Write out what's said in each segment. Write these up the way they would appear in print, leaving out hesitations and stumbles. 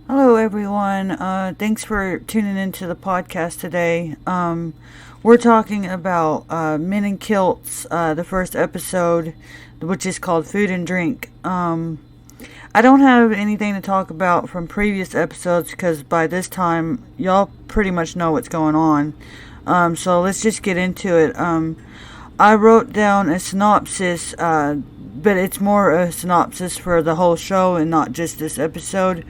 Hello everyone, thanks for tuning into the podcast today. We're talking about Men in Kilts, the first episode, which is called Food and Drink. I don't have anything to talk about from previous episodes because by this time y'all pretty much know what's going on. So let's just get into it. I wrote down a synopsis, but it's more a synopsis for the whole show and not just this episode.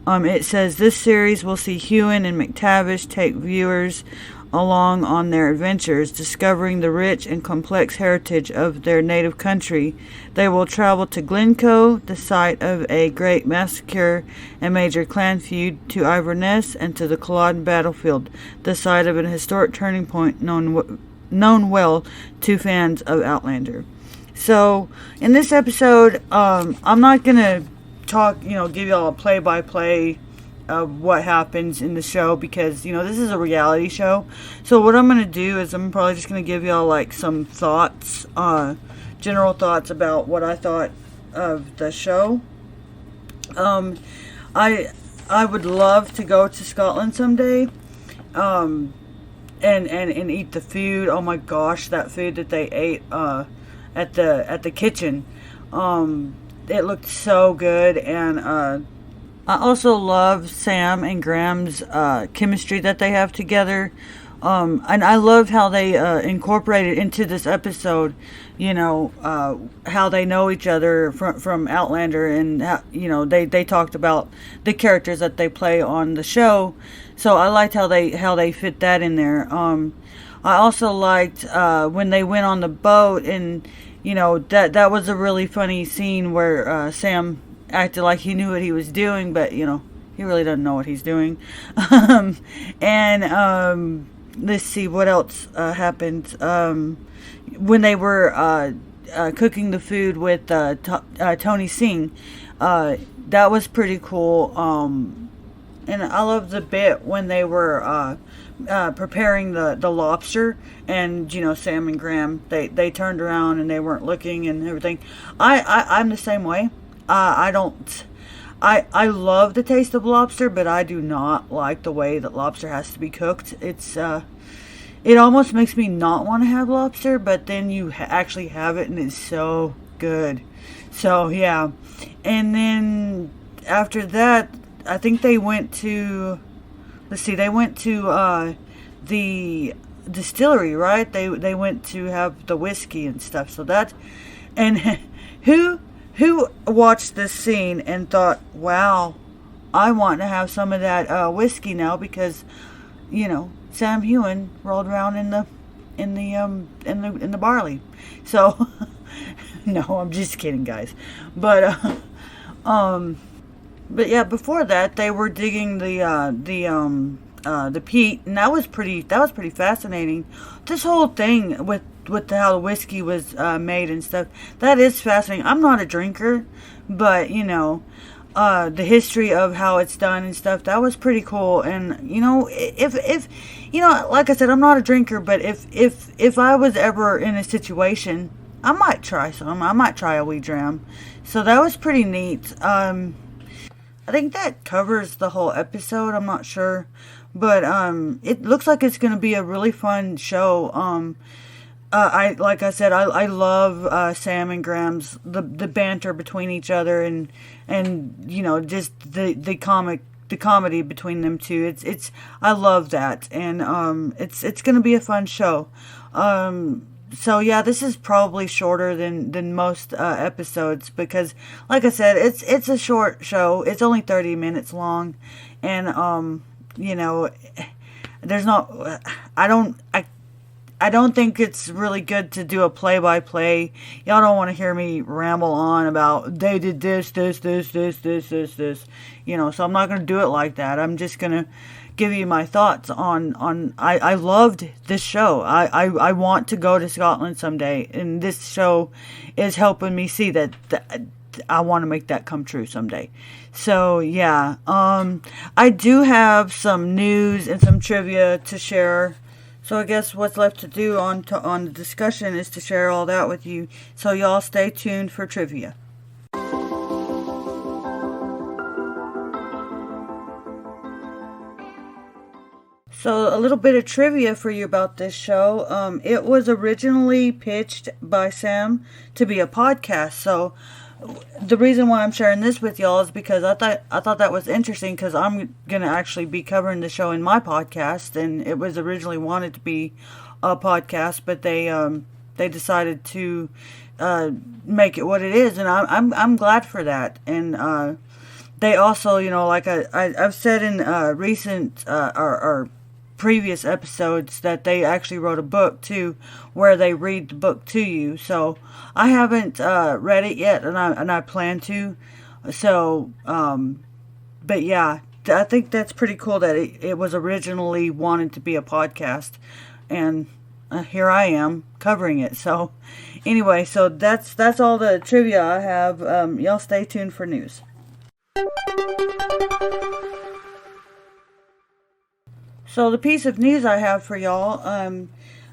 It says, this series will see Hewen and McTavish take viewers along on their adventures, discovering the rich and complex heritage of their native country. They will travel to Glencoe, the site of a great massacre and major clan feud, to Iverness, and to the Culloden battlefield, the site of an historic turning point known well to fans of Outlander. So, in this episode, I'm not going to give y'all a play-by-play of what happens in the show because, this is a reality show. So what I'm going to do is I'm probably just going to give y'all, like, some thoughts, general thoughts about what I thought of the show. I would love to go to Scotland someday, and eat the food. Oh my gosh, that food that they ate, at the kitchen. It looked so good, and I also love Sam and Graham's chemistry that they have together, and I love how they incorporated into this episode, how they know each other from Outlander, and how, they talked about the characters that they play on the show, so I liked how they fit that in there. I also liked when they went on the boat, and that was a really funny scene where Sam acted like he knew what he was doing, but he really doesn't know what he's doing. And let's see what else happened. When they were cooking the food with Tony Singh, that was pretty cool. And I love the bit when they were preparing the lobster, and Sam and Graham, they turned around and they weren't looking and everything. I'm the same way. I love the taste of lobster, but I do not like the way that lobster has to be cooked. It almost makes me not want to have lobster, but then you actually have it and it's so good. So yeah, and then after that, I think they went to, the distillery, right? They went to have the whiskey and stuff. So that, and who watched this scene and thought, wow, I want to have some of that whiskey now because, Sam Hewen rolled around in the barley. So no, I'm just kidding, guys. But yeah, before that they were digging the peat, and that was pretty fascinating. This whole thing with how the whiskey was made and stuff, that is fascinating. I'm not a drinker, but the history of how it's done and stuff, that was pretty cool. And if like I said, I'm not a drinker, but if I was ever in a situation, I might try some. I might try a wee dram. So that was pretty neat. I think that covers the whole episode. I'm not sure, but it looks like it's going to be a really fun show. Like I said, I love Sam and Graham's the banter between each other, and just the comedy between them two. I love that, and it's going to be a fun show. So yeah, this is probably shorter than most episodes because, like I said, it's a short show. It's only 30 minutes long, and there's not. I don't think it's really good to do a play-by-play. Y'all don't want to hear me ramble on about they did this. So I'm not going to do it like that. I'm just going to give you my thoughts on I loved this show. I want to go to Scotland someday, and this show is helping me see that I want to make that come true someday. So yeah, I do have some news and some trivia to share So I guess what's left to do on the discussion is to share all that with you. So y'all stay tuned for trivia. So a little bit of trivia for you about this show. It was originally pitched by Sam to be a podcast. So the reason why I'm sharing this with y'all is because I thought that was interesting, because I'm gonna actually be covering the show in my podcast, and it was originally wanted to be a podcast, but they decided to make it what it is, and I'm glad for that. And they also, like I've said in recent or previous episodes, that they actually wrote a book too, where they read the book to you. So I haven't read it yet, and I plan to. So, but yeah, I think that's pretty cool that it was originally wanted to be a podcast, and here I am covering it. So anyway, so that's all the trivia I have. Y'all stay tuned for news. So the piece of news I have for y'all,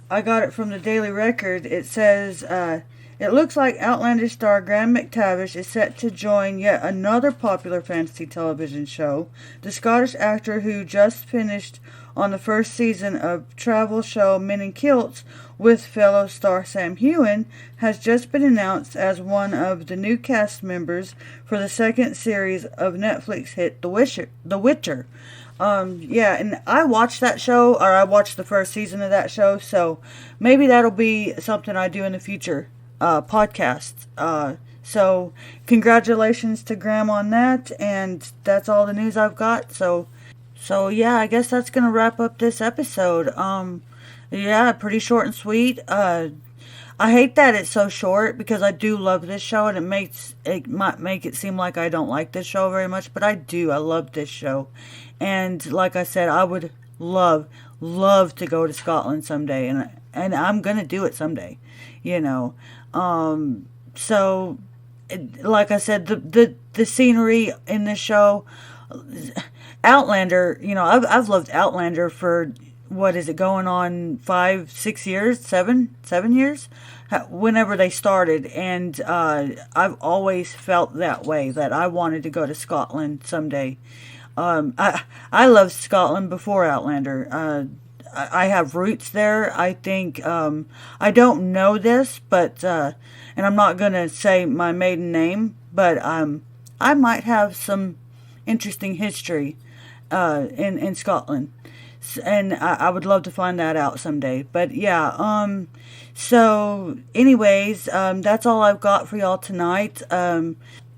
I got it from the Daily Record. It says, it looks like Outlander star Graham McTavish is set to join yet another popular fantasy television show. The Scottish actor, who just finished on the first season of travel show Men in Kilts with fellow star Sam Heughan, has just been announced as one of the new cast members for the second series of Netflix hit The Witcher. Yeah, and I watched that show, or I watched the first season of that show, so maybe that'll be something I do in the future, podcast. So congratulations to Graham on that, and that's all the news I've got. So yeah, I guess that's gonna wrap up this episode. Yeah, pretty short and sweet. I hate that it's so short, because I do love this show, and it might make it seem like I don't like this show very much, but I do. I love this show. And like I said, I would love to go to Scotland someday, and I'm gonna do it someday, So, like I said, the scenery in this show, Outlander. I've loved Outlander for, what is it, going on 5, 6 years, 7 years, whenever they started, and I've always felt that way, that I wanted to go to Scotland someday. I loved Scotland before Outlander. I have roots there. I think, I don't know this, but, and I'm not going to say my maiden name, but I might have some interesting history in Scotland. And I would love to find that out someday. But yeah, so anyways, that's all I've got for y'all tonight.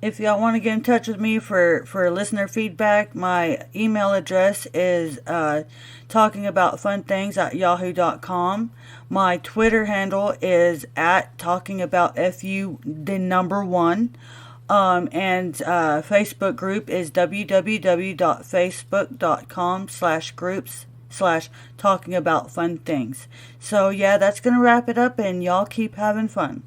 If y'all want to get in touch with me for listener feedback, my email address is talkingaboutfunthings@yahoo.com. My Twitter handle is @talkingaboutfu, the number 1. And Facebook group is www.facebook.com/groups/talkingaboutfunthings. So yeah, that's going to wrap it up, and y'all keep having fun.